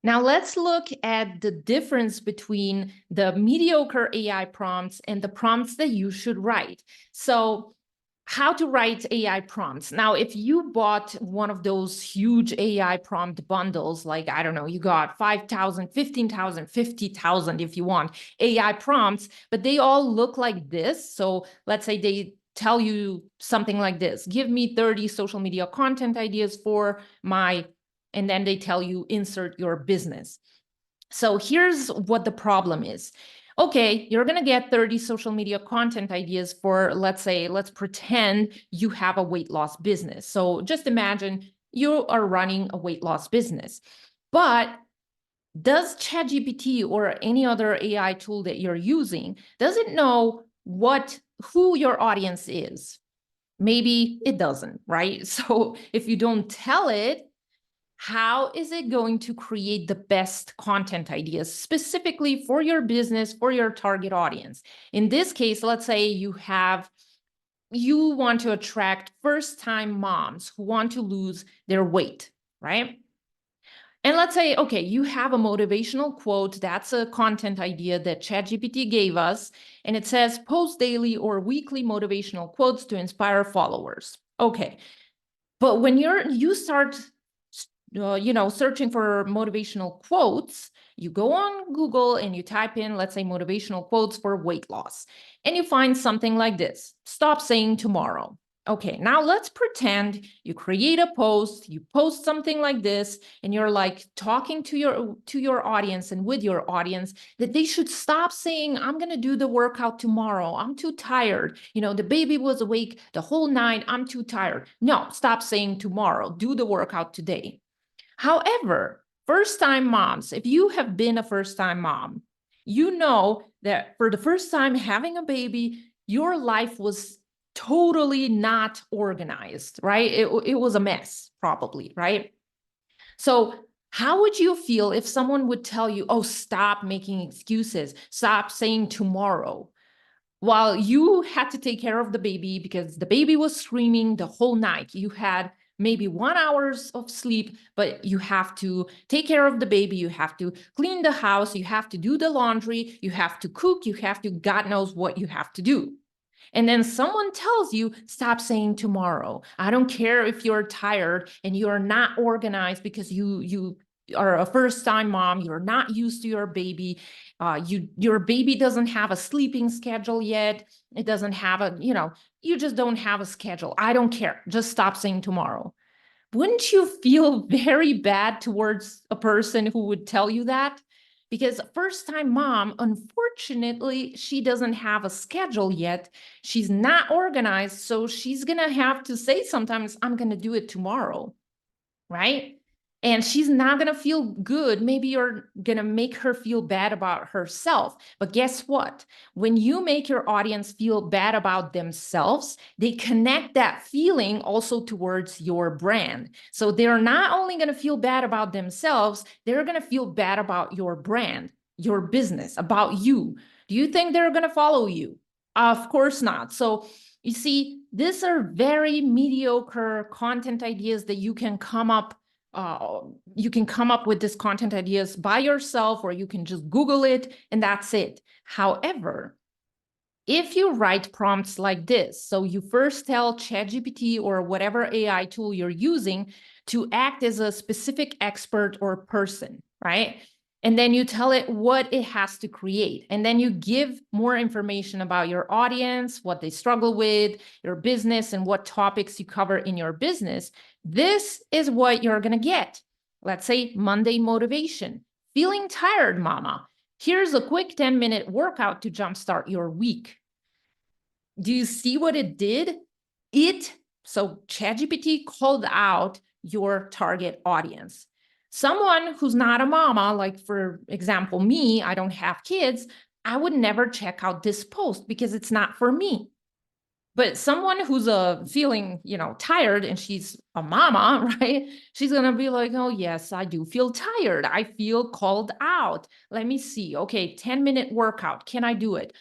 Now let's look at the difference between the mediocre AI prompts and the prompts that you should write. So how to write AI prompts. Now, if you bought one of those huge AI prompt bundles, like, I don't know, you got 5,000, 15,000, 50,000 if you want AI prompts, but they all look like this. So let's say they tell you something like this, give me 30 social media content ideas for my, and then they tell you insert your business. So here's what the problem is. Okay, you're going to get 30 social media content ideas for, let's say, let's pretend you have a weight loss business. So just imagine you are running a weight loss business. But does ChatGPT or any other AI tool that you're using, does it know who your audience is? Maybe it doesn't, right? So if you don't tell it, how is it going to create the best content ideas specifically for your business, for your target audience? In this case, let's say you want to attract first-time moms who want to lose their weight, right? And let's say, okay, you have a motivational quote. That's a content idea that ChatGPT gave us. And it says, post daily or weekly motivational quotes to inspire followers. Okay. But when you start searching for motivational quotes, you go on Google and you type in, let's say, motivational quotes for weight loss, and you find something like this: stop saying tomorrow. Okay, now let's pretend you create a post, you post something like this, and you're like talking to your audience and with your audience that they should stop saying, I'm going to do the workout tomorrow. I'm too tired. The baby was awake the whole night. I'm too tired. No, stop saying tomorrow. Do the workout today. However, first-time moms, if you have been a first-time mom, you know that for the first time having a baby, your life was totally not organized, right? It was a mess, probably, right? So how would you feel if someone would tell you, oh, stop making excuses, stop saying tomorrow, while you had to take care of the baby because the baby was screaming the whole night? You had maybe 1 hour of sleep, but you have to take care of the baby. You have to clean the house. You have to do the laundry. You have to cook. You have to, God knows what you have to do. And then someone tells you, stop saying tomorrow. I don't care if you're tired and you're not organized because you are a first-time mom, you're not used to your baby. Your baby doesn't have a sleeping schedule yet. It doesn't have you just don't have a schedule. I don't care. Just stop saying tomorrow. Wouldn't you feel very bad towards a person who would tell you that? Because first-time mom, unfortunately, she doesn't have a schedule yet. She's not organized, so she's gonna have to say sometimes, I'm gonna do it tomorrow, right? And she's not going to feel good. Maybe you're going to make her feel bad about herself. But guess what? When you make your audience feel bad about themselves, they connect that feeling also towards your brand. So they're not only going to feel bad about themselves, they're going to feel bad about your brand, your business, about you. Do you think they're going to follow you? Of course not. So you see, these are very mediocre content ideas that you can come up with this content ideas by yourself, or you can just Google it and that's it. However, if you write prompts like this, so you first tell ChatGPT or whatever AI tool you're using to act as a specific expert or person, right? And then you tell it what it has to create. And then you give more information about your audience, what they struggle with, your business, and what topics you cover in your business. This is what you're going to get. Let's say Monday motivation. Feeling tired, mama. Here's a quick 10-minute workout to jumpstart your week. Do you see what it did? So ChatGPT called out your target audience. Someone who's not a mama, like for example, me, I don't have kids, I would never check out this post because it's not for me. But someone who's feeling, tired, and she's a mama, right? She's going to be like, oh, yes, I do feel tired. I feel called out. Let me see. Okay, 10-minute workout. Can I do it?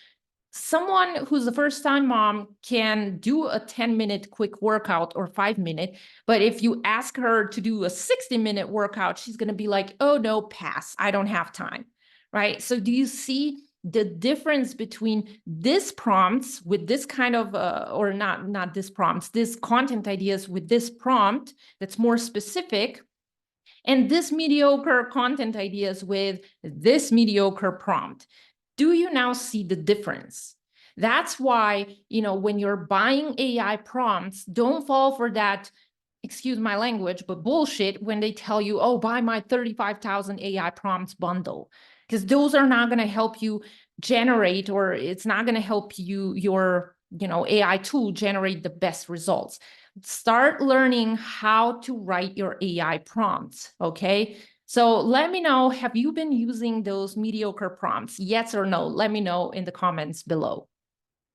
someone who's a first-time mom can do a 10-minute quick workout or 5-minute, but if you ask her to do a 60-minute workout, she's going to be like, oh no, pass, I don't have time, right? So do you see the difference between this prompts with this kind of, or not this prompts, this content ideas with this prompt that's more specific, and this mediocre content ideas with this mediocre prompt? Do you now see the difference? That's why, when you're buying AI prompts, don't fall for that, excuse my language, but bullshit when they tell you, oh, buy my 35,000 AI prompts bundle, because those are not going to help you generate, or it's not going to help you, your, AI tool generate the best results. Start learning how to write your AI prompts, okay? So let me know, have you been using those mediocre prompts? Yes or no? Let me know in the comments below.